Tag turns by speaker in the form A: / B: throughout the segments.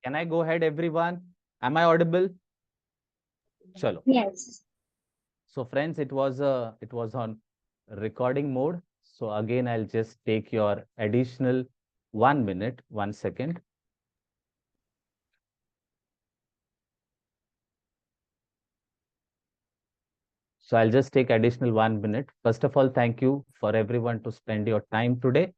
A: Can I go ahead, everyone? Am I audible? Chalo.
B: Yes.
A: So friends, it was on recording mode. So again, I'll just take your additional 1 minute, 1 second. So I'll just take additional 1 minute. First of all, thank you for everyone to spend your time today.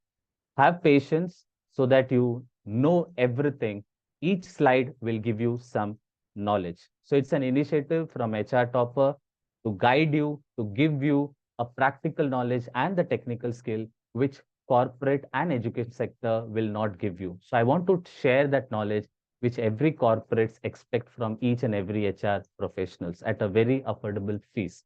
A: Have patience so that you know everything. Each slide will give you some knowledge. So it's an initiative from HR Topper to guide you, to give you a practical knowledge and the technical skill which corporate and education sector will not give you. So I want to share that knowledge which every corporates expect from each and every HR professionals at a very affordable fees.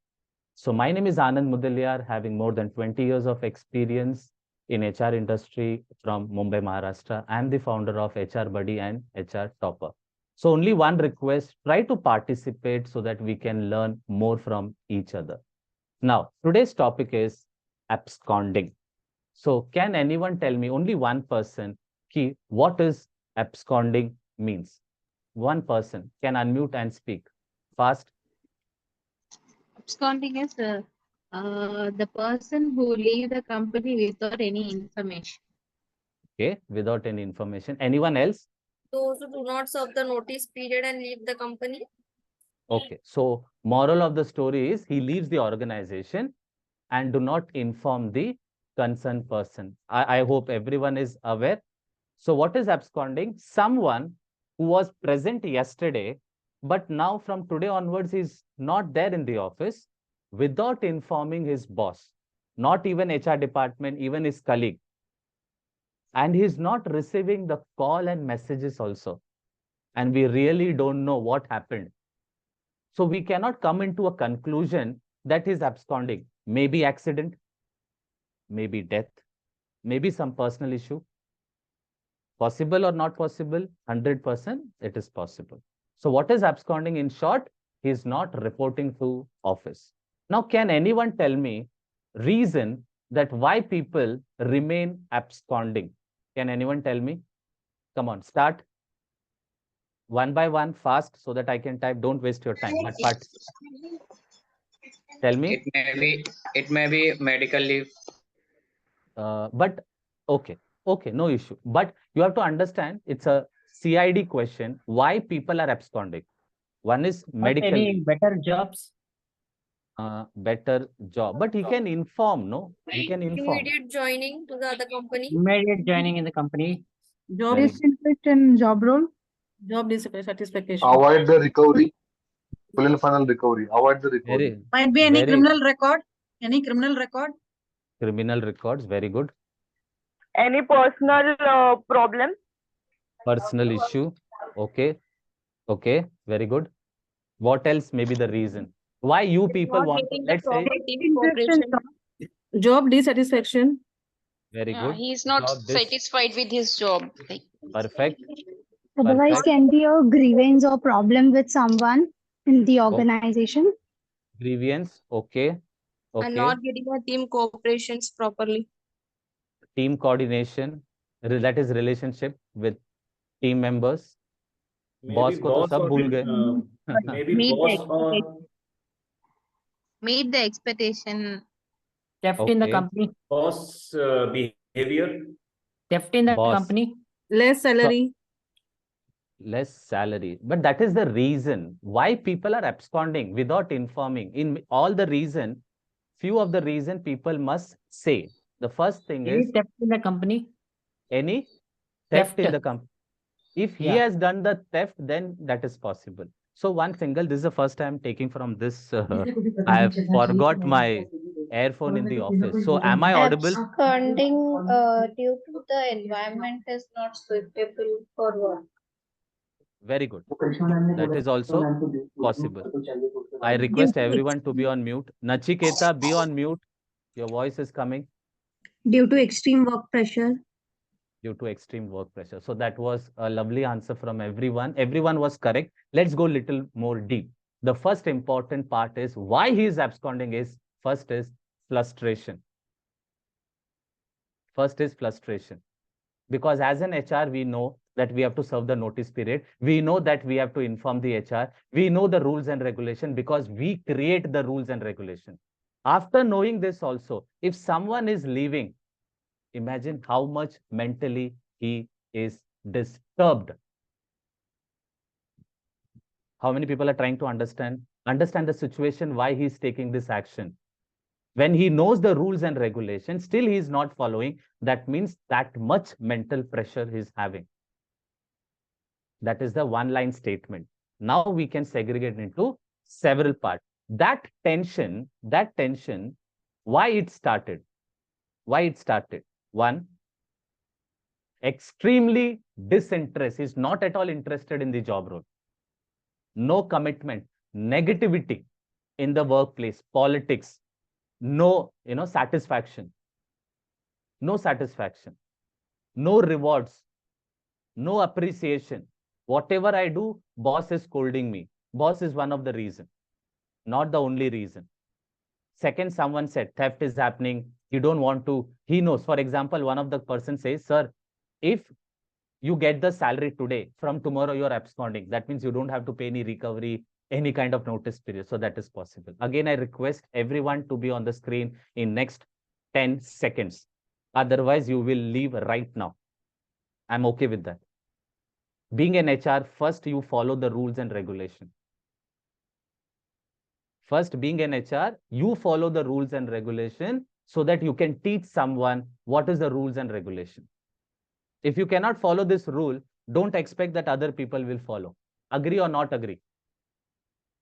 A: So my name is Anand Mudaliar, having more than 20 years of experience in HR industry from Mumbai, Maharashtra. I am the founder of HR Buddy and HR Topper. So only one request, try to participate so that we can learn more from each other. Now, today's topic is absconding. So can anyone tell me, only one person, what is absconding means? One person can unmute and speak. Fast.
C: Absconding is the person who leave the company without any information.
A: Okay, without any information. Anyone else?
D: Those who do not serve the notice period and leave the company.
A: Okay, so moral of the story is he leaves the organization and do not inform the concerned person. I hope everyone is aware. So what is absconding? Someone who was present yesterday, but now from today onwards is not there in the office without informing his boss, not even HR department, even his colleague. And he's not receiving the call and messages also. And we really don't know what happened. So we cannot come into a conclusion that he's absconding. Maybe accident, maybe death, maybe some personal issue. Possible or not possible? 100% it is possible. So what is absconding? In short, he is not reporting to office. Now, can anyone tell me reason that why people remain absconding? Can anyone tell me? Come on, start. One by one, fast, so that I can type. Don't waste your time. But tell me.
E: It may be medical leave.
A: But okay, no issue. But you have to understand it's a CID question. Why people are absconding? One is medical.
F: Any better jobs?
A: Better job, but he can inform. No, he can inform.
D: Immediate joining to the other company.
F: Immediate joining in the company.
G: Job dissatisfaction, job role.
F: Job dissatisfaction.
H: Avoid the recovery. Full and final recovery. Avoid the recovery.
G: Might be any criminal record. Any criminal record.
A: Criminal records. Very good.
I: Any personal problem.
A: Personal issue. Okay. Okay. Very good. What else may be the reason? Why you people want, let's say,
G: job dissatisfaction.
A: Very good.
J: He is not satisfied with his job.
A: Perfect.
B: Otherwise,
A: Perfect.
B: can be a grievance or problem with someone in the organization.
A: Grievance. Okay. Okay.
D: And not getting a team cooperations properly.
A: Team coordination. That is relationship with team members. Boss को तो सब भूल गए.
C: Meet the expectation.
F: Theft in the company.
E: Boss behavior.
F: Theft in the company.
G: Less salary.
A: Less salary. But that is the reason why people are absconding without informing. In all the reason, few of the reason people must say. The first thing is
F: theft in the company.
A: Any theft in the company. If he has done the theft, then that is possible. So one single, this is the first time taking from this. I have forgot my earphone in the office. So am I audible?
K: Absconding due to the environment is not suitable for work.
A: Very good. That is also possible. I request everyone to be on mute. Nachiketa, be on mute. Your voice is coming.
B: Due to extreme work pressure.
A: Due to extreme work pressure. So that was a lovely answer from everyone. Everyone was correct. Let's go a little more deep. The first important part is why he is absconding is, first is frustration. First is frustration. Because as an HR, we know that we have to serve the notice period. We know that we have to inform the HR. We know the rules and regulation because we create the rules and regulation. After knowing this also, if someone is leaving, imagine how much mentally he is disturbed. How many people are trying to understand the situation, why he is taking this action? When he knows the rules and regulations, still he is not following. That means that much mental pressure he is having. That is the one-line statement. Now we can segregate into several parts. That tension, why it started? Why it started? One, extremely disinterest. He's not at all interested in the job role. No commitment, negativity in the workplace, politics, no, satisfaction. No satisfaction, no rewards, no appreciation. Whatever I do, boss is scolding me. Boss is one of the reason, not the only reason. Second, someone said theft is happening. You don't want to, he knows. For example, one of the person says, sir, if you get the salary today, from tomorrow you're absconding. That means you don't have to pay any recovery, any kind of notice period. So that is possible. Again, I request everyone to be on the screen in next 10 seconds. Otherwise, you will leave right now. I'm okay with that. Being an HR, first you follow the rules and regulation. First, being an HR, you follow the rules and regulation so that you can teach someone what is the rules and regulation. If you cannot follow this rule, don't expect that other people will follow. Agree or not agree?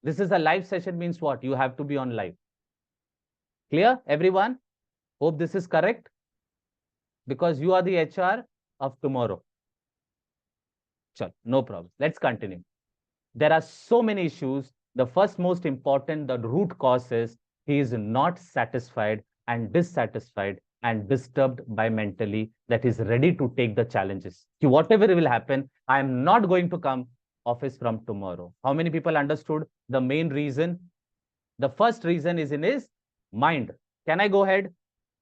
A: This is a live session means what? You have to be on live. Clear, everyone? Hope this is correct. Because you are the HR of tomorrow. Sure, no problem. Let's continue. There are so many issues. The first most important, the root cause is he is not satisfied and dissatisfied and disturbed by mentally, that is ready to take the challenges. Whatever will happen, I am not going to come office from tomorrow. How many people understood the main reason? The first reason is in his mind. Can I go ahead?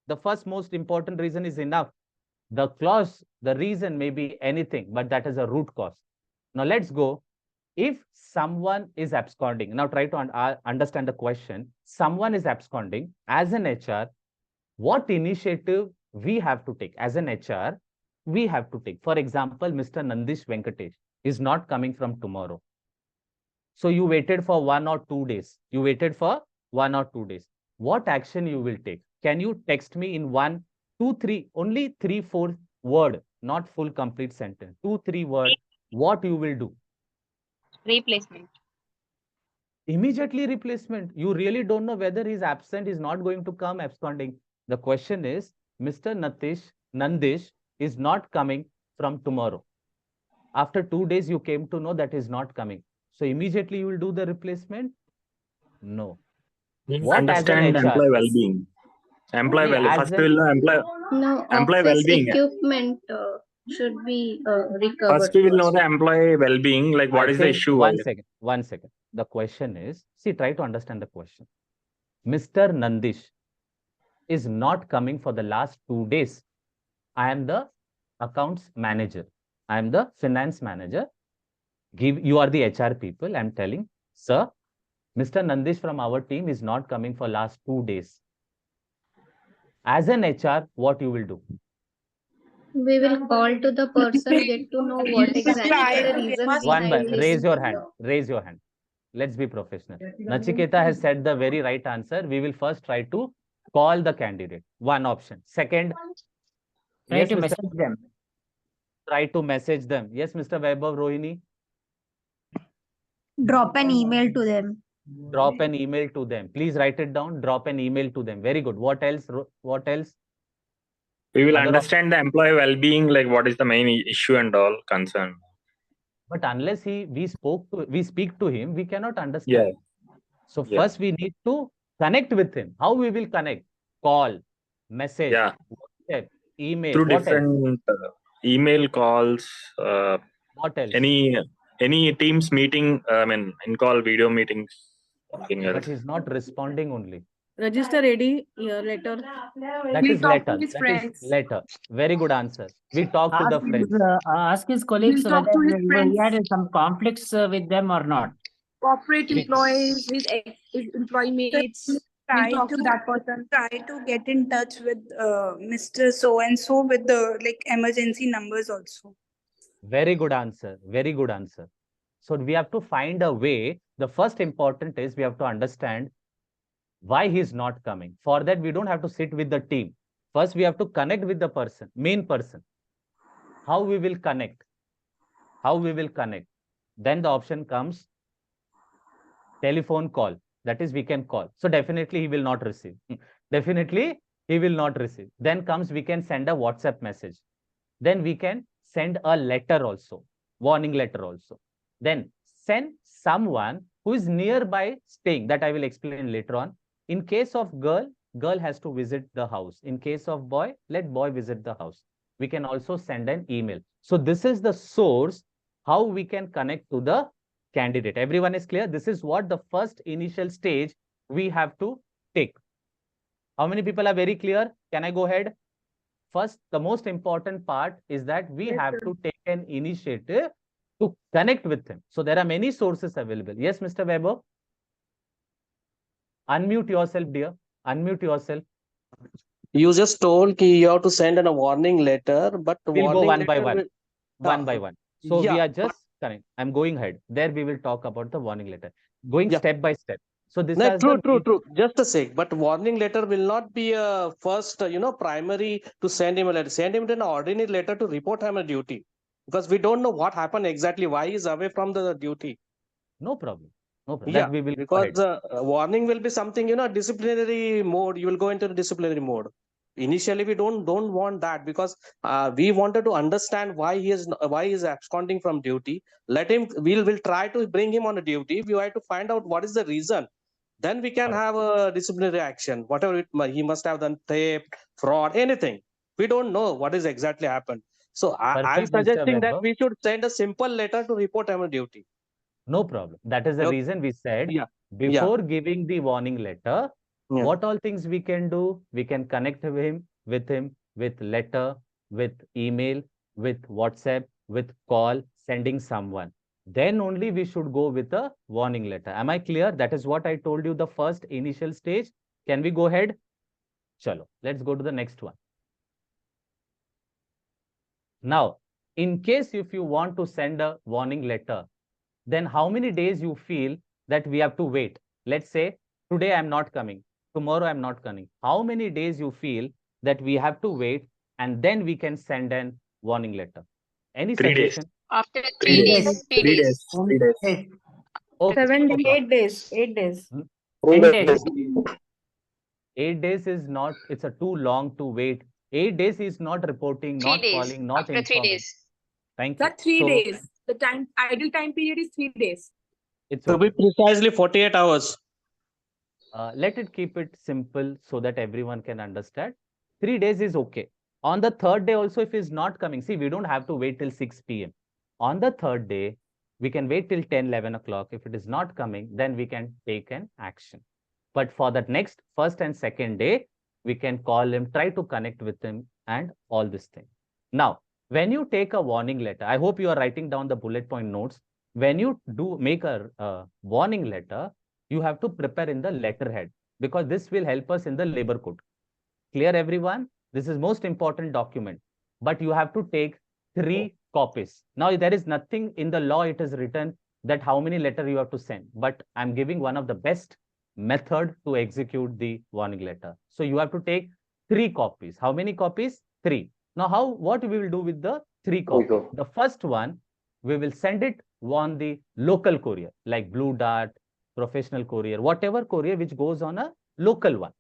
A: The first most important reason is enough. The clause, the reason may be anything, but that is a root cause. Now let's go. If someone is absconding, now try to understand the question. Someone is absconding. As an HR, what initiative we have to take? As an HR, we have to take. For example, Mr. Nandish Venkatesh is not coming from tomorrow. So you waited for 1 or 2 days. You waited for 1 or 2 days. What action you will take? Can you text me in 1, 2, 3, only 3, 4 word, not full complete sentence. 2, 3 word. What you will do?
J: Replacement.
A: Immediately replacement. You really don't know whether he's absent, he's not going to come, absconding. The question is, Mr. Nandish is not coming from tomorrow. After 2 days, you came to know that he's not coming. So immediately you will do the replacement? No. What
L: Understand
A: as an HR?
L: employee well-being. Employee well-being. First we will know employee well-being.
K: Equipment should be recovered.
L: First we will know the employee well-being, like what is the issue.
A: One second. The question is, see, try to understand the question. Mr. Nandish is not coming for the last 2 days. I am the accounts manager. I am the finance manager. You are the HR people. I'm telling, sir, Mr. Nandish from our team is not coming for last 2 days. As an HR, what you will do?
K: We will call to the person, get to know what exactly the reason behind this.
A: Raise your hand. Raise your hand. Let's be professional. Nachiketa has said the very right answer. We will first try to call the candidate. One option. Second,
F: Try to message them.
A: Try to message them. Yes, Mr. Vaibhav Rohini.
G: Drop an email to them.
A: Drop an email to them. Please write it down. Drop an email to them. Very good. What else? What else?
L: We will understand the employee well-being, like what is the main issue and all concern.
A: But unless we speak to him, we cannot understand.
L: Yeah.
A: So first we need to connect with him. How we will connect? Call, message, WhatsApp, email.
L: Through different email calls.
A: What else?
L: Any Teams meeting, in call video meetings.
A: But he's not responding only.
G: Register AD letter.
A: That is letter. That is letter. Very good answer. We talk to the friends.
F: Ask his colleagues whether he had some conflicts with them or not.
I: Corporate
A: We-
I: employees, his employee mates.
M: Try
I: We'll talk
M: to
I: to that person.
M: try to get in touch with Mr. So and so with the like emergency numbers also.
A: Very good answer. Very good answer. So we have to find a way. The first important is we have to understand why he's not coming. For that, we don't have to sit with the team. First, we have to connect with the person, main person. How we will connect? How we will connect? Then the option comes telephone call. That is, we can call. So definitely he will not receive. Definitely he will not receive. Then comes we can send a WhatsApp message. Then we can send a letter also, warning letter also. Then send someone who is nearby staying. That I will explain later on. In case of girl, girl has to visit the house. In case of boy, let boy visit the house. We can also send an email. So this is the source how we can connect to the candidate. Everyone is clear? This is what the first initial stage we have to take. How many people are very clear? Can I go ahead? First, the most important part is that we have to take an initiative to connect with him. So there are many sources available. Yes, Mr. Weber? Unmute yourself, dear. Unmute yourself.
N: You just told you have to send a warning letter, but
A: We'll go one by one. One
N: Ah,
A: by one. So we
N: yeah,
A: are just correct. I'm going ahead. There we will talk about the warning letter. Going
N: Yeah.
A: step by step. So this
N: No,
A: is
N: true. Just a sec. But warning letter will not be a first, primary to send him a letter. Send him an ordinary letter to report him a duty, because we don't know what happened exactly. Why he's away from the duty.
A: No problem. No problem.
N: Yeah,
A: That we will go
N: because
A: ahead.
N: the warning will be something, disciplinary mode. You will go into the disciplinary mode. Initially, we don't want that, because we wanted to understand why he is absconding from duty. Let him. We'll try to bring him on a duty. We have to find out what is the reason. Then we can
A: Correct.
N: have a disciplinary action. Whatever he must have done, theft, fraud, anything. We don't know what is exactly happened. So I'm
A: Perfect, Mr.
N: suggesting that
A: Weber.
N: we should send a simple letter to report him on duty.
A: No problem. That is the
N: Okay.
A: reason we said
N: Yeah.
A: before giving the warning letter,
N: Yeah.
A: what all things we can do? We can connect with him with letter, with email, with WhatsApp, with call, sending someone. Then only we should go with a warning letter. Am I clear? That is what I told you, the first initial stage. Can we go ahead? Chalo, let's go to the next one. Now, in case if you want to send a warning letter, then how many days you feel that we have to wait? Let's say today I'm not coming, tomorrow I'm not coming. How many days you feel that we have to wait and then we can send an warning letter? Any
L: 3 days.
A: suggestion?
J: After
F: 3
J: 3
F: days.
J: days.
L: 3 days. 3 days.
A: Okay,
G: 7
A: no
G: days.
A: problem.
G: 8 days. 8 days.
F: 10 days.
A: 8 days is not, it's a too long to wait. 8 days is not reporting,
J: 3
A: not
J: days.
A: calling, not
J: After 3
A: informing.
J: days.
A: Thank you.
I: That's 3
A: So,
I: days. The ideal time period is 3 days.
A: it's
N: To be
A: okay.
N: precisely 48 hours.
A: Let it keep it simple so that everyone can understand. 3 days is okay. On the third day also, if he's not coming, see, we don't have to wait till 6 p.m. On the third day, we can wait till 10, 11 o'clock. If it is not coming, then we can take an action. But for that next first and second day, we can call him, try to connect with him and all this thing. Now, when you take a warning letter, I hope you are writing down the bullet point notes. When you do make a warning letter, you have to prepare in the letterhead, because this will help us in the labor code. Clear, everyone? This is most important document, but you have to take 3 copies. Now, there is nothing in the law, it is written that how many letters you have to send, but I'm giving one of the best method to execute the warning letter. So you have to take 3 copies. How many copies? 3. Now, what we will do with the 3 copies? The first one, we will send it on the local courier, like Blue Dart, Professional Courier, whatever courier which goes on a local one.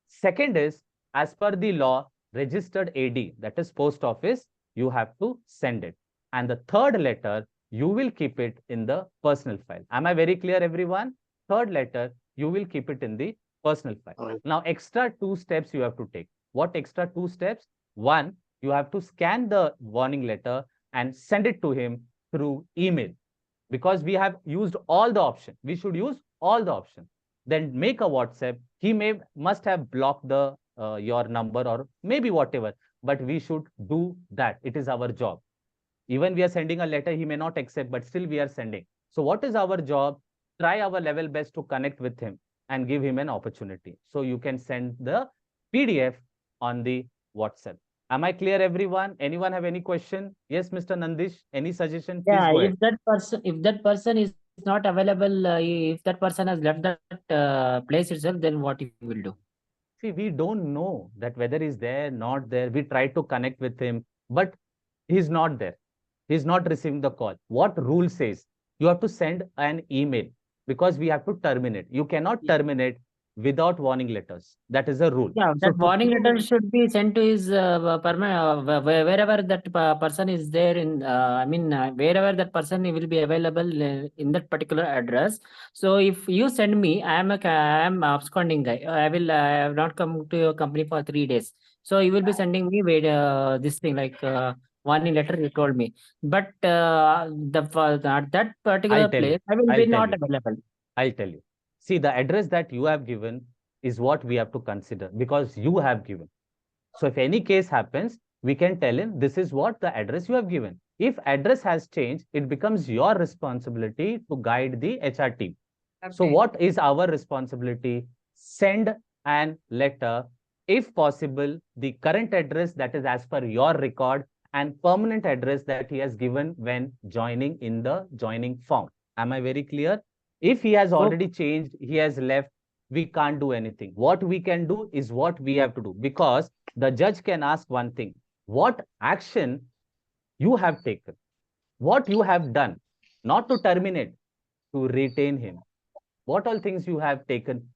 A: Second is, as per the law, registered AD, that is post office, you have to send it. And the third letter, you will keep it in the personal file. Am I very clear, everyone? Third letter, you will keep it in the personal file. Now, extra 2 steps you have to take. What extra 2 steps? One, you have to scan the warning letter and send it to him through email, because we have used all the options. We should use all the options. Then make a WhatsApp, He must have blocked the your number or maybe whatever, but we should do that. It is our job. Even we are sending a letter, he may not accept, but still we are sending. So what is our job? Try our level best to connect with him and give him an opportunity. So you can send the PDF on the WhatsApp. Am I clear, everyone? Anyone have any question? Yes, Mr. Nandish, any suggestion? Please
F: Yeah,
A: go ahead.
F: if that person is not available, if that person has left that place itself, then what you will do?
A: See, we don't know that whether he's there, not there. We try to connect with him, but he's not there. He's not receiving the call. What rule says? You have to send an email because we have to terminate. You cannot terminate without warning letters. That is a rule.
F: Yeah,
A: So
F: that warning letter should be sent to his wherever that person is there in. I mean, wherever that person will be available in that particular address. So if you send me, I am absconding guy. I have not come to your company for 3 days. So you will be sending me this thing like warning letter. You told me, but that particular
A: I'll tell you.
F: place I will
A: I'll
F: be
A: tell
F: not
A: you.
F: available.
A: I'll tell you. See, the address that you have given is what we have to consider because you have given. So if any case happens, we can tell him this is what the address you have given. If address has changed, it becomes your responsibility to guide the HR team. So what is our responsibility? Send an letter, if possible, the current address that is as per your record and permanent address that he has given when joining in the joining form. Am I very clear? If he has already changed, he has left, we can't do anything. What we can do is what we have to do because the judge can ask one thing. What action you have taken? What you have done? Not to terminate, to retain him. What all things you have taken?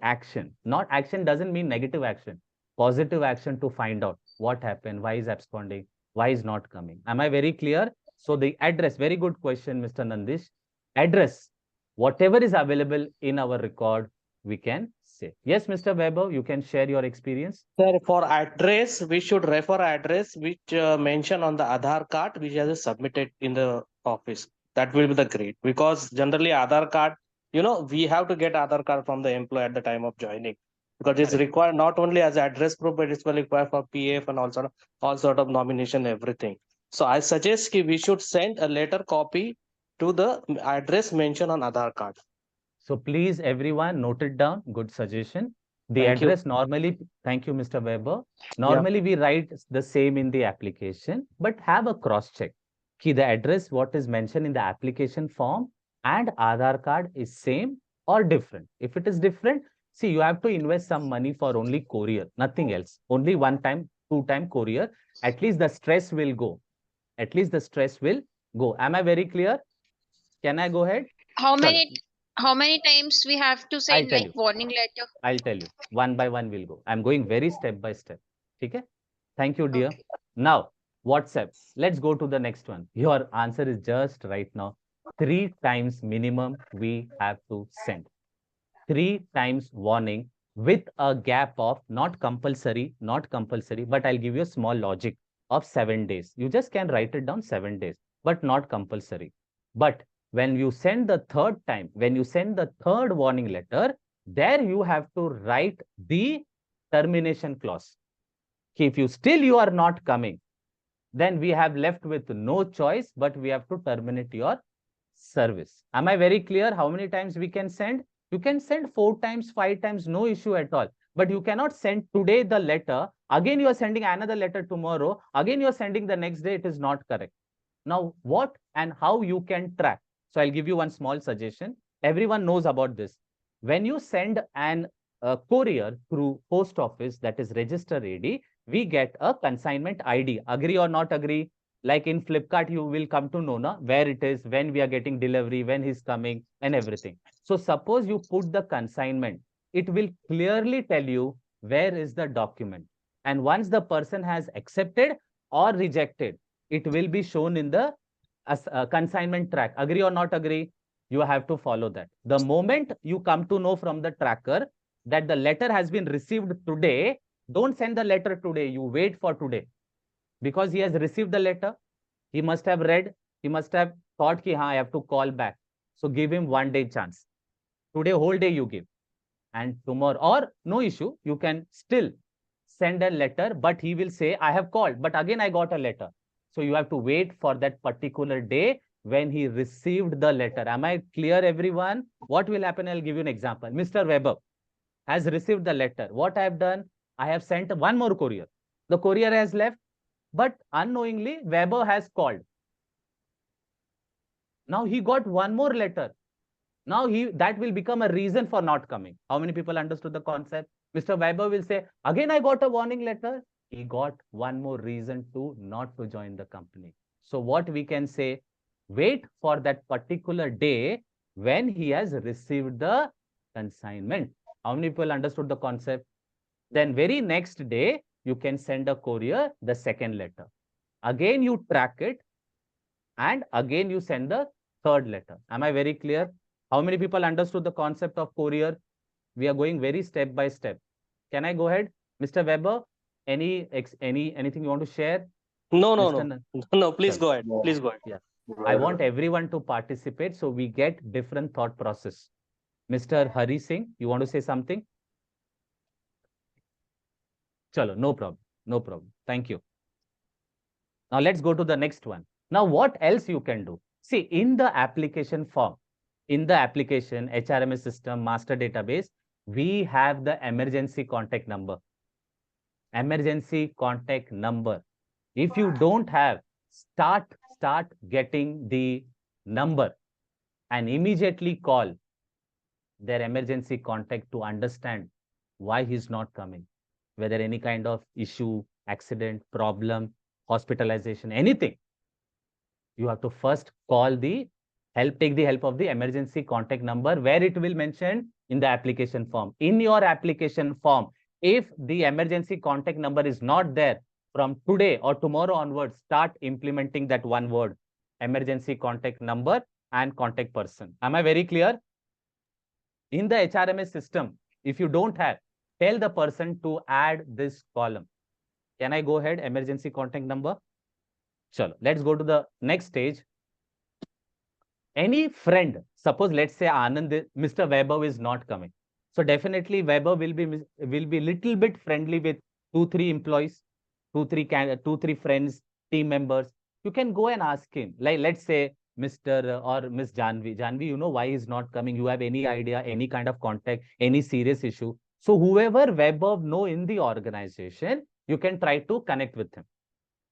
A: Action. Not action doesn't mean negative action. Positive action to find out what happened, why is absconding, why is not coming. Am I very clear? So the address, very good question, Mr. Nandish. Address, whatever is available in our record, we can say. Yes, Mr. Weber, you can share your experience.
N: Sir, for address, we should refer address which mention on the Aadhaar card which has submitted in the office. That will be the great because generally Aadhaar card, we have to get Aadhaar card from the employee at the time of joining because it's required not only as address proof but it's required for PF and all sort of nomination everything. So I suggest we should send a letter copy to the address mentioned on Aadhaar card.
A: So please, everyone, note it down. Good suggestion. The
N: Thank you.
A: address normally, thank you, Mr. Weber. Normally, we write the same in the application, but have a cross check. The address, what is mentioned in the application form and Aadhaar card is same or different. If it is different, see, you have to invest some money for only courier, nothing else. Only one time, 2-time courier. At least the stress will go. At least the stress will go. Am I very clear? Can I go ahead?
J: How many times we have to send like warning letter?
A: I'll tell you. One by one we'll go. I'm going very step by step. Okay? Thank you, dear.
J: Okay.
A: Now, WhatsApp. Let's go to the next one. Your answer is just right now. 3 times minimum we have to send. 3 times warning with a gap of not compulsory, but I'll give you a small logic of 7 days. You just can write it down 7 days, but not compulsory. But when you send the third time, when you send the third warning letter, there you have to write the termination clause. If you are not coming, then we have left with no choice, but we have to terminate your service. Am I very clear how many times we can send? You can send 4 times, 5 times, no issue at all. But you cannot send today the letter, again you are sending another letter tomorrow, again you are sending the next day, it is not correct. Now, what and how you can track? So I'll give you one small suggestion. Everyone knows about this. When you send an courier through post office, that is register AD, we get a consignment ID. Agree or not agree? Like in Flipkart, you will come to know where it is, when we are getting delivery, when he's coming and everything. So suppose you put the consignment, it will clearly tell you where is the document. And once the person has accepted or rejected, it will be shown in the consignment track. Agree or not agree? You have to follow that. The moment you come to know from the tracker that the letter has been received today, don't send the letter today. You wait for today. Because he has received the letter, he must have read, he must have thought, I have to call back. So give him 1 day chance. Today, whole day you give. and tomorrow, or no issue, you can still send a letter, but he will say, I have called, but again, I got a letter. So you have to wait for that particular day when he received the letter. Am I clear, everyone? What will happen? I'll give you an example. Mr. Weber has received the letter. What I have done? I have sent one more courier. The courier has left, but unknowingly, Weber has called. Now he got one more letter. Now that will become a reason for not coming. How many people understood the concept? Mr. Weber will say, again, I got a warning letter. He got one more reason to not to join the company. So what we can say, wait for that particular day when he has received the consignment. How many people understood the concept? Then very next day, you can send a courier the second letter. Again, you track it. And again, you send the third letter. Am I very clear? How many people understood the concept of courier? We are going very step by step. Can I go ahead? Mr. Weber, anything you want to share?
N: No, please go ahead. Please go ahead.
A: Yeah. I want everyone to participate so we get different thought process. Mr. Hari Singh, you want to say something? Chalo, no problem. No problem. Thank you. Now let's go to the next one. Now, what else you can do? See, in the application form, in the application, HRMS system, master database, we have the emergency contact number. Emergency contact number. If you don't have, start getting the number and immediately call their emergency contact to understand why he's not coming. Whether any kind of issue, accident, problem, hospitalization, anything. You have to first call the help, take the help of the emergency contact number where it will mention in the application form. In your application form, if the emergency contact number is not there, from today or tomorrow onwards, start implementing that one word, emergency contact number and contact person. Am I very clear? In the HRMS system, if you don't have, tell the person to add this column. Can I go ahead? Emergency contact number. Chalo, let's go to the next stage. Any friend, suppose let's say Anand, Mr. Weber is not coming. So definitely Weber will be little bit friendly with 2-3 employees, 2-3 friends, team members. You can go and ask him. Like let's say Mr. or Miss Janvi. Janvi, you know why he's not coming? You have any idea, any kind of contact, any serious issue? So whoever Weber know in the organization, you can try to connect with him.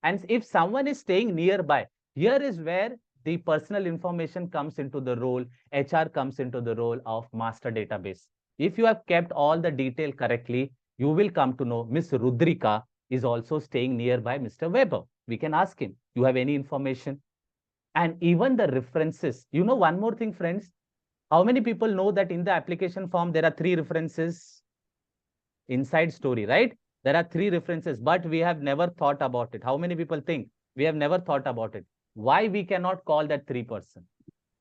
A: And if someone is staying nearby, here is where the personal information comes into the role, HR comes into the role of master database. If you have kept all the detail correctly, you will come to know Miss Rudrika is also staying nearby Mr. Weber. We can ask him, you have any information? And even the references. You know one more thing, friends. How many people know that in the application form, there are 3 references inside story, right? There are 3 references, but we have never thought about it. How many people think we have never thought about it? Why we cannot call that 3 person?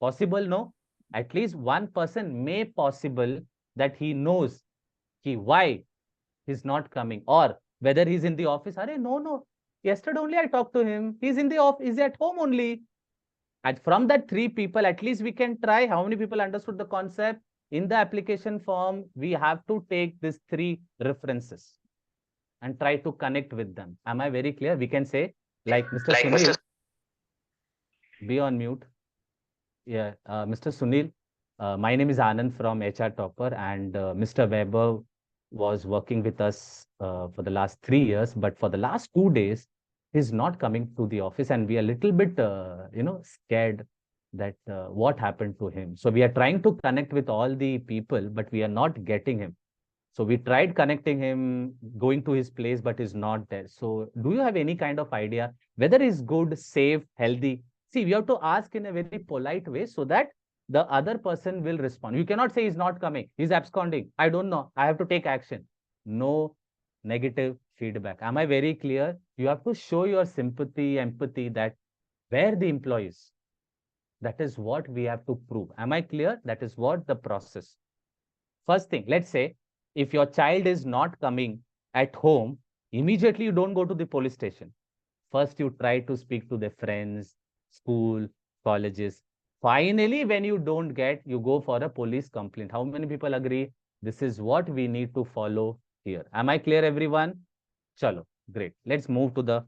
A: Possible, no? At least one person may possible that he knows why he's not coming, or whether he's in the office. No. Yesterday only I talked to him. He's in the office, he's at home only. And from that 3 people, at least we can try. How many people understood the concept? In the application form, we have to take these 3 references and try to connect with them. Am I very clear? We can say, like Mr. Sunil, be on mute. Yeah, Mr. Sunil, my name is Anand from HR Topper, and Mr. Weber was working with us for the last 3 years, but for the last 2 days, he's not coming to the office, and we are a little bit, scared that what happened to him. So we are trying to connect with all the people, but we are not getting him. So we tried connecting him, going to his place, but he's not there. So do you have any kind of idea whether he's good, safe, healthy? See, we have to ask in a very polite way so that the other person will respond. You cannot say he's not coming, he's absconding. I don't know, I have to take action. No negative feedback. Am I very clear? You have to show your sympathy, empathy, that where the employees. That is what we have to prove. Am I clear? That is what the process. First thing, let's say, if your child is not coming at home, immediately you don't go to the police station. First, you try to speak to their friends, school, colleges. Finally, when you don't get, you go for a police complaint. How many people agree? This is what we need to follow here. Am I clear, everyone? Chalo, great. Let's move to the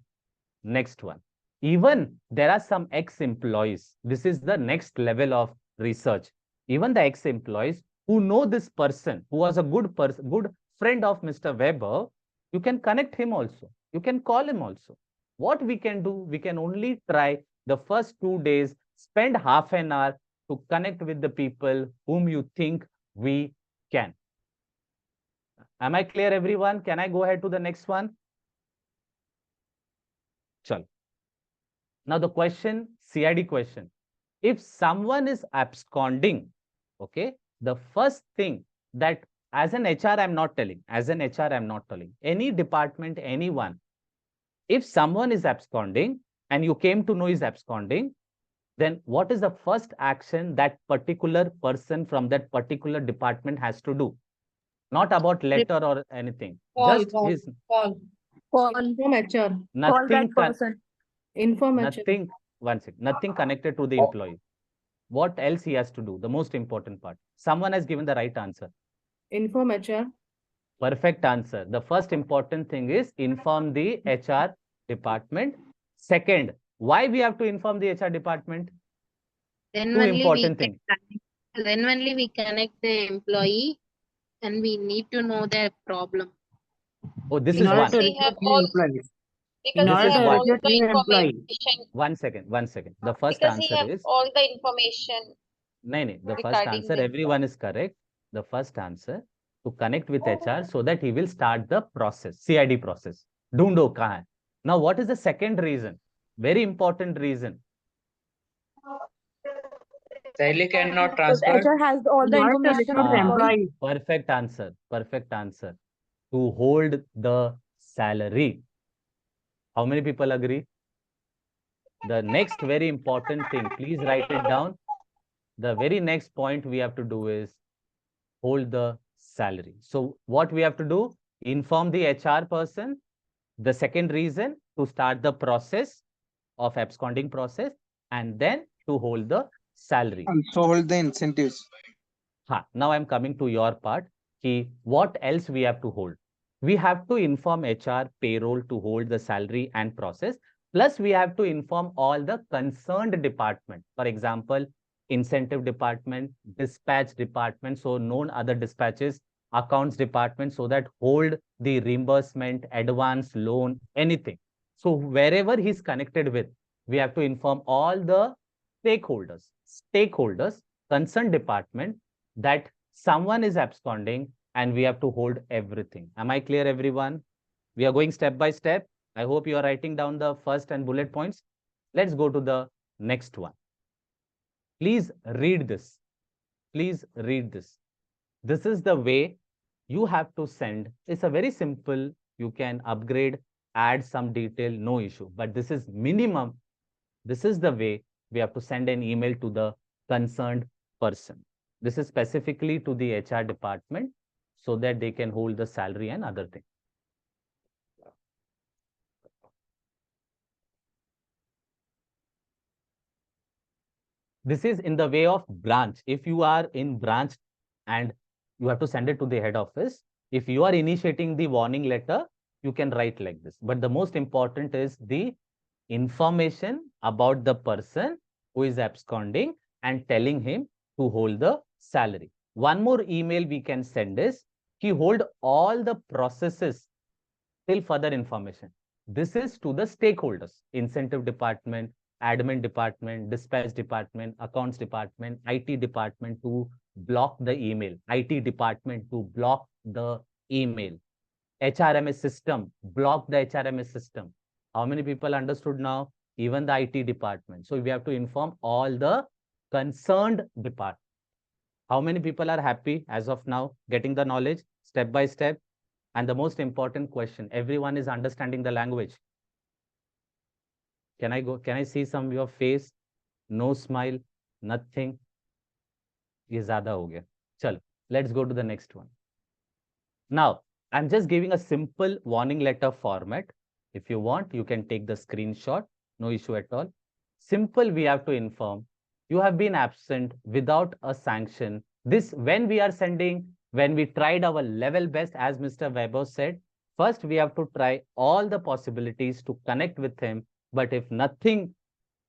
A: next one. Even there are some ex-employees. This is the next level of research. Even the ex-employees who know this person, who was a good person, good friend of Mr. Weber, you can connect him also. You can call him also. What we can do, we can only try the first 2 days, spend half an hour to connect with the people whom you think we can. Am I clear, everyone? Can I go ahead to the next one? Chal. Now the question, CID question. If someone is absconding, okay, the first thing that as an HR, I'm not telling, as an HR, I'm not telling, any department, anyone, if someone is absconding and you came to know is absconding, then what is the first action that particular person from that particular department has to do? Not about letter or anything. Just his
G: Inform HR.
A: nothing
G: Inform HR.
A: nothing, one second, nothing connected to the employee. What else he has to do? The most important part. Someone has given the right answer.
G: Inform HR.
A: Perfect answer. The first important thing is inform the HR department. Second, why we have to inform the HR department?
C: Then
A: Two
C: only
A: important things.
C: then only we connect the employee and we need to know their problem.
A: Oh, this
F: In
A: is
F: order
A: one.
F: to
K: We
F: recruit
K: have
F: new
K: all
F: employees.
K: because
F: In
K: we
A: This is
F: order
K: have
F: to
A: one.
K: all
F: recruit
K: the
F: new employees.
K: information
A: One second. The first
K: because we
A: answer
K: have
A: is
K: all the information
A: no. The first
K: regarding
A: answer,
K: them.
A: everyone is correct. The first answer to connect with HR so that he will start the process, CID process. Dhundo kahan hai. Now, what is the second reason? Very important reason.
E: Sally cannot
I: Because
E: transfer.
I: HR has all the
F: In order to
I: information
F: recruit
I: of
F: the
I: employee.
F: employees.
A: Perfect answer. Perfect answer. To hold the salary. How many people agree? The next very important thing, please write it down. The very next point we have to do is hold the salary. So what we have to do? Inform the HR person. The second reason, to start the process of absconding process, and then to hold the salary.
O: Also hold the incentives.
A: Now I'm coming to your part. What else we have to hold? We have to inform HR, payroll to hold the salary and process. Plus, we have to inform all the concerned department. For example, incentive department, dispatch department, so known other dispatches, accounts department, so that hold the reimbursement, advance, loan, anything. So wherever he's connected with, we have to inform all the stakeholders, concerned department, that someone is absconding and we have to hold everything. Am I clear, everyone? We are going step by step. I hope you are writing down the first and bullet points. Let's go to the next one. Please read this. Please read this. This is the way you have to send. It's a very simple. You can upgrade, add some detail, no issue. But this is minimum. This is the way we have to send an email to the concerned person. This is specifically to the HR department so that they can hold the salary and other things. This is in the way of branch. If you are in branch and you have to send it to the head office, if you are initiating the warning letter, you can write like this. But the most important is the information about the person who is absconding and telling him to hold the salary. One more email we can send is, he hold all the processes till further information. This is to the stakeholders, incentive department, admin department, dispatch department, accounts department, IT department to block the email, IT department to block the email, HRMS system, block the HRMS system. How many people understood now? Even the IT department. So we have to inform all the concerned department. How many people are happy as of now getting the knowledge step by step? And the most important question, everyone is understanding the language. Can I see some of your face? No smile, nothing. Ye zyada ho gaya. Chalo, let's go to the next one. Now, I'm just giving a simple warning letter format. If you want, you can take the screenshot. No issue at all. Simple, we have to inform. You have been absent without a sanction. This, when we are sending when we tried our level best, as Mr. Weber said, first we have to try all the possibilities to connect with him. But if nothing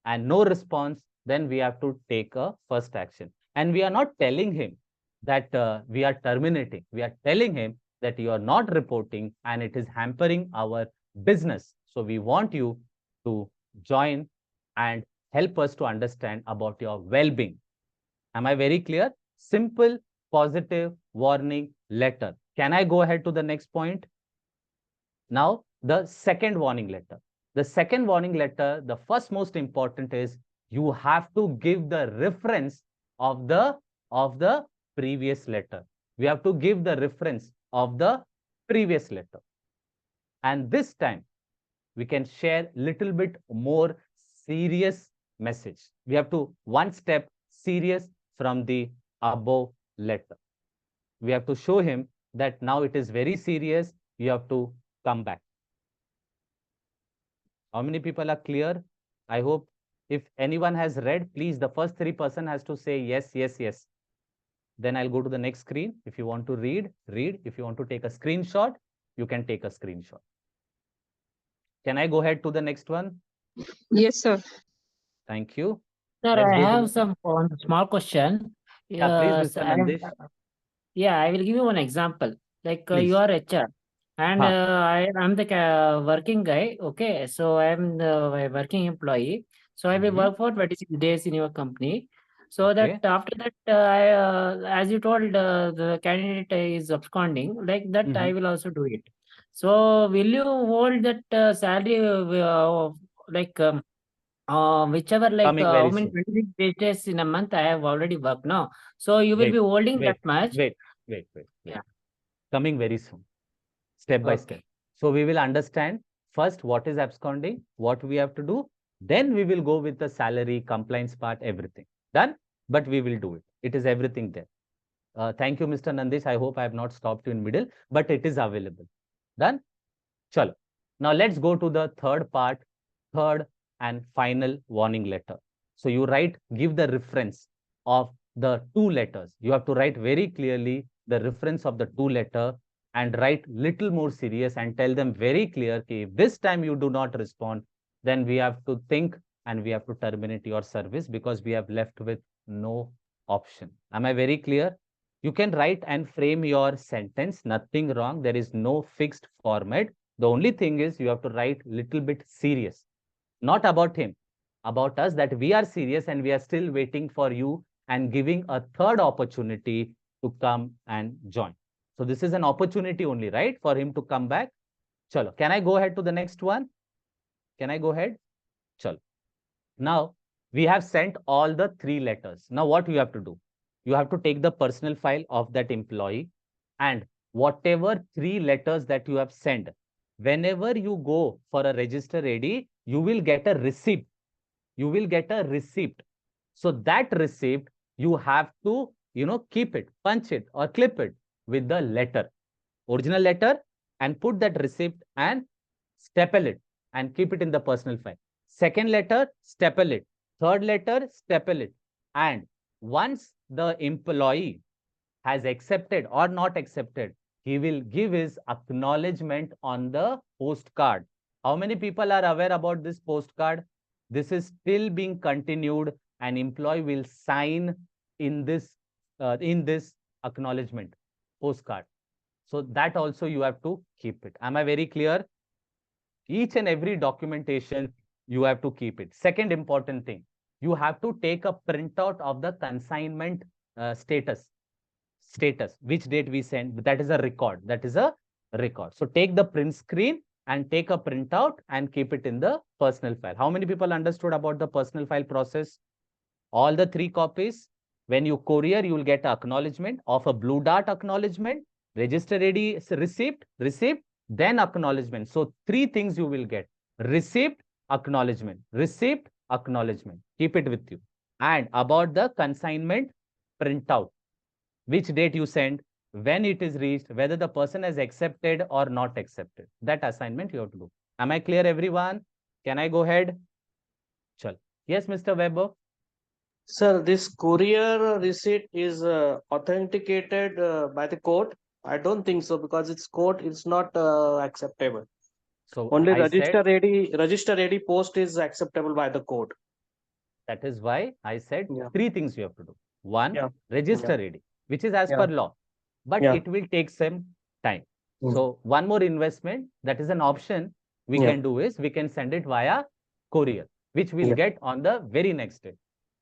A: and no response, then we have to take a first action. And we are not telling him that we are terminating. We are telling him that you are not reporting and it is hampering our business. So we want you to join and help us to understand about your well-being. Am I very clear? Simple, positive warning letter. Can I go ahead to the next point? Now, the second warning letter. The second warning letter, the first most important is you have to give the reference of the previous letter. We have to give the reference of the previous letter. And this time, we can share little bit more serious message. We have to one step serious from the above letter. We have to show him that now it is very serious. You have to come back. How many people are clear? I hope if anyone has read, please, the first 3% has to say yes, yes, yes. Then I'll go to the next screen. If you want to read, read. If you want to take a screenshot, you can take a screenshot. Can I go ahead to the next one?
J: Yes, sir.
A: Thank you.
F: Sir,
A: Let's
F: I
A: go to
F: have
A: the-
F: some one small question.
A: Yeah, please,
F: So
A: Mr. Nandish.
F: yeah, I will give you one example. Like
A: Please.
F: you are HR, and
A: Huh.
F: I am the working guy. Okay, so I am the working employee. So I will
A: Mhm.
F: work for 26 days in your company. So
A: Okay.
F: that after that, as you told, the candidate is absconding. Like that, I
A: Mhm.
F: will also do it. So will you hold that salary, like whichever, like
A: Coming
F: how
A: very
F: many
A: soon.
F: 26 days in a month I have already worked now. So you will be holding that much.
A: Wait.
F: Yeah.
A: Coming very soon, step by step.
F: Okay.
A: So we will understand first what is absconding, what we have to do. Then we will go with the salary, compliance part, everything. Done? But we will do it. It is everything there. Thank you, Mr. Nandish. I hope I have not stopped you in middle, but it is available. Done? Chalo. Now let's go to the third part, third and final warning letter. So you write, give the reference of the two letters. You have to write very clearly the reference of the two letter and write little more serious and tell them very clear that if this time you do not respond, then we have to think and we have to terminate your service because we have left with no option. Am I very clear? You can write and frame your sentence, nothing wrong. There is no fixed format. The only thing is you have to write little bit serious, not about him, about us, that we are serious and we are still waiting for you and giving a third opportunity to come and join. So this is an opportunity only, right, for him to come back. Chalo. Can I go ahead to the next one? Can I go ahead? Chalo. Now, we have sent all the three letters. Now, what you have to do? You have to take the personal file of that employee and whatever three letters that you have sent, whenever you go for a register AD, you will get a receipt. You will get a receipt. So that receipt, you have to, keep it, punch it or clip it with the letter, original letter, and put that receipt and staple it and keep it in the personal file. Second letter, staple it. Third letter, staple it. And once the employee has accepted or not accepted, he will give his acknowledgement on the postcard. How many people are aware about this postcard? This is still being continued. An employee will sign in this acknowledgement postcard. So that also you have to keep it. Am I very clear? Each and every documentation, you have to keep it. Second important thing, you have to take a printout of the consignment status, which date we send. That is a record. That is a record. So take the print screen and take a printout and keep it in the personal file. How many people understood about the personal file process? All the three copies. When you courier, you will get acknowledgement of a blue dart acknowledgement, register AD receipt, then acknowledgement. So three things you will get: receipt, acknowledgement, receipt, acknowledgement. Keep it with you. And about the consignment printout, which date you send, when it is reached, whether the person has accepted or not accepted. That assignment you have to do. Am I clear, everyone? Can I go ahead? Chal. Yes, Mr. Weber.
N: Sir, this courier receipt is authenticated by the court. I don't think so because it's court is not acceptable.
A: So
N: Only
A: I said
N: register ready post is acceptable by the court.
A: that is why I said
N: Yeah.
A: three things you have to do. One,
N: Yeah.
A: register ready, which is as
N: Yeah.
A: per law, but
N: Yeah.
A: it will take some time.
N: Mm.
A: So one more investment, that is an option we
N: Yeah.
A: can do is we can send it via courier, which we'll
N: Yeah.
A: get on the very next day.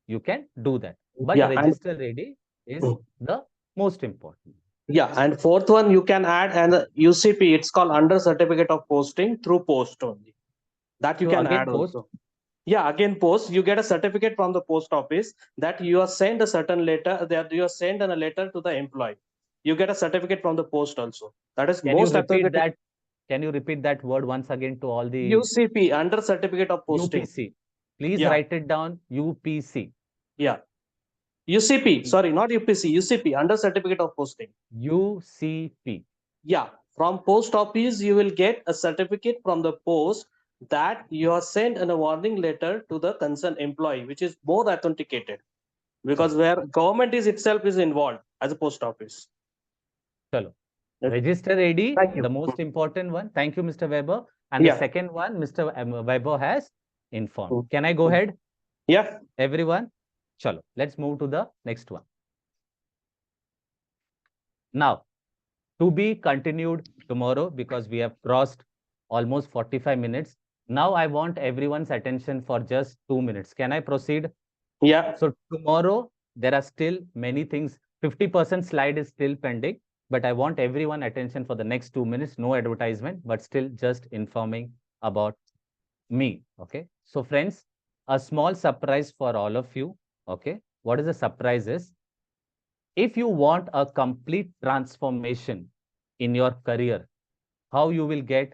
A: You can do that, but
N: Yeah, and
A: register ready is the most important.
N: yeah, and fourth one you can add an UCP. It's called under certificate of posting through post only. That you
A: So
N: can
A: again,
N: add
A: post.
N: also. Yeah, again post. You get a certificate from the post office that you are sent a certain letter. That you are sent a letter to the employee. You get a certificate from the post also. That is
A: Can you
N: most
A: repeat
N: authoritative.
A: that? Can you repeat that word once again to all the
N: UCP, under certificate of posting.
A: UPC? Please
N: Yeah.
A: write it down. UPC.
N: Yeah. UCP. Sorry, not UPC. UCP, under certificate of posting.
A: UCP.
N: Yeah, from post office you will get a certificate from the post that you are sent in a warning letter to the concerned employee, which is more authenticated because where government is itself is involved as a post office.
A: Chalo. Register AD,
N: Thank you.
A: the most important one. Thank you, Mr. Weber. And the
N: Yeah.
A: second one, Mr. Weber has informed. Can I go ahead?
N: Yeah.
A: Everyone? Chalo. Let's move to the next one. Now, to be continued tomorrow because we have crossed almost 45 minutes. Now I want everyone's attention for just 2 minutes. Can I proceed?
N: Yeah.
A: So tomorrow there are still many things. 50% slide is still pending, but I want everyone attention for the next 2 minutes. No advertisement, but still just informing about me. Okay. So friends, a small surprise for all of you. Okay. What is the surprise is? If you want a complete transformation in your career, how you will get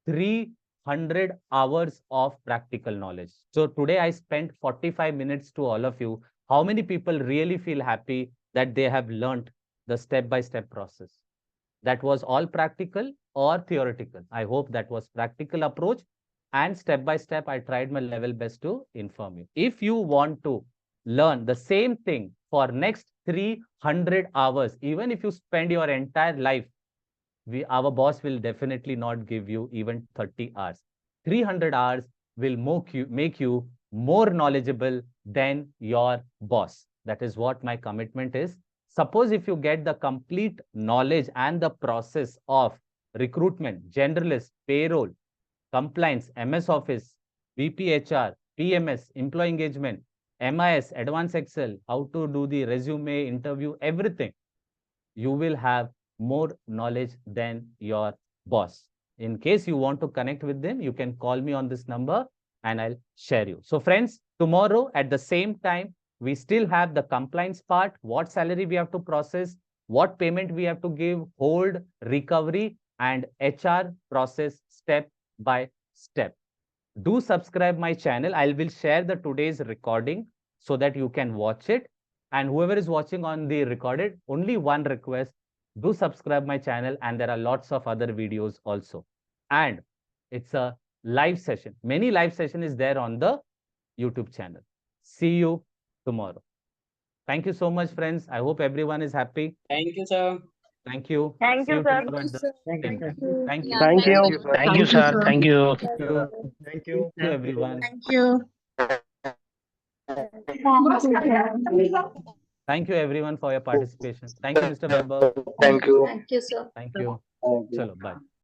A: 300 hours of practical knowledge. So today I spent 45 minutes to all of you. How many people really feel happy that they have learned the step-by-step process? That was all practical or theoretical? I hope that was practical approach and step-by-step I tried my level best to inform you. If you want to learn the same thing for next 300 hours, even if you spend your entire life, our boss will definitely not give you even 30 hours. 300 hours will make you more knowledgeable than your boss. That is what my commitment is. Suppose if you get the complete knowledge and the process of recruitment, generalist, payroll, compliance, MS Office, BPHR, PMS, employee engagement, MIS, advanced Excel, how to do the resume, interview, everything, you will have more knowledge than your boss. In case you want to connect with them, you can call me on this number and I'll share you. So friends, tomorrow at the same time, we still have the compliance part, what salary we have to process, what payment we have to give, hold, recovery, and HR process step by step. Do subscribe my channel. I will share the today's recording so that you can watch it. And whoever is watching on the recorded, only one request, do subscribe my channel, and there are lots of other videos also. And it's a live session. Many live session is there on the YouTube channel. See you tomorrow. Thank you so much, friends. I hope everyone is happy.
E: Thank you, sir.
A: Thank you.
I: Thank
A: See
I: you,
A: you
I: sir.
A: tomorrow at the
F: Thank you,
A: same
F: sir.
A: time. Thank you.
K: Thank you.
L: Thank you, sir. Thank you.
A: Thank you.
F: Thank you.
A: Thank you, everyone.
K: Thank you.
A: Thank you, everyone, for your participation. Thank you, Mr. Weber.
H: Thank you.
K: Thank you, sir.
A: Thank you. Chalo, bye.